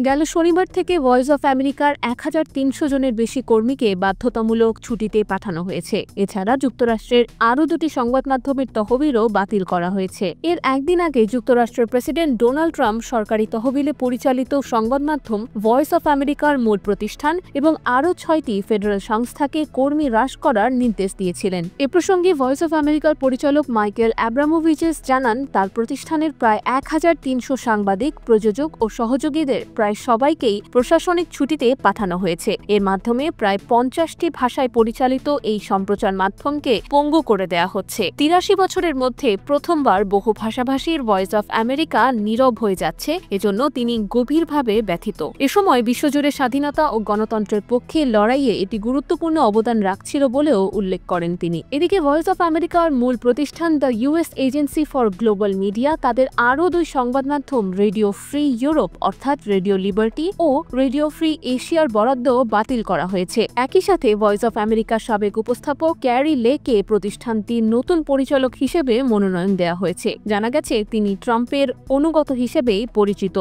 গেল শনিবার থেকে ভয়েস অফ আমেরিকার ১৩০০ জনের বেশি কর্মীকে বাধ্যতামূলক ছুটিতে পাঠানো হয়েছে। এছাড়া যুক্তরাষ্ট্রের আরও দুটি সংবাদ মাধ্যমের তহবিলও বাতিল করা হয়েছে। এর একদিন আগে যুক্তরাষ্ট্রের প্রেসিডেন্ট ডোনাল্ড ট্রাম্প সরকারি তহবিলে পরিচালিত সংবাদ মাধ্যম ভয়েস অফ আমেরিকার মূল প্রতিষ্ঠান এবং আরও ৬টি ফেডারেল সংস্থাকে কর্মী হ্রাস করার নির্দেশ দিয়েছিলেন। এ প্রসঙ্গে ভয়েস অফ আমেরিকার পরিচালক মাইকেল অ্যাব্রামোভিচেস জানান, তার প্রতিষ্ঠানের প্রায় ১৩০০ সাংবাদিক, প্রযোজক ও সহযোগীদের প্রায় সবাইকেই প্রশাসনিক ছুটিতে পাঠানো হয়েছে। এর মাধ্যমে প্রায় ৫০টি ভাষায় পরিচালিত এই সম্প্রচার মাধ্যমকে পঙ্গু করে দেয়া হচ্ছে। ৮৩ বছরের মধ্যে প্রথমবার বহু ভাষাভাষীর ভয়েস অফ আমেরিকা নীরব হয়ে যাচ্ছে, এজন্য তিনি গভীরভাবে ব্যথিত। এ সময় বিশ্বজুড়ে স্বাধীনতা ও গণতন্ত্রের পক্ষে লড়াইয়ে এটি গুরুত্বপূর্ণ অবদান রাখছিল বলেও উল্লেখ করেন তিনি। এদিকে ভয়েস অফ আমেরিকার মূল প্রতিষ্ঠান the US agency for global media তাদের আরও দুই সংবাদ মাধ্যম রেডিও ফ্রি ইউরোপ অর্থাৎ রেডিও লিবার্টি ও রেডিও ফ্রি এশিয়ার বরাদ্দ বাতিল করা হয়েছে। একই সাথে ভয়েস অফ আমেরিকার সাবেক উপস্থাপক ক্যারি লেকে প্রতিষ্ঠানটির নতুন পরিচালক হিসেবে মনোনয়ন দেওয়া হয়েছে। জানা গেছে তিনি ট্রাম্পের অনুগত হিসেবেই পরিচিত।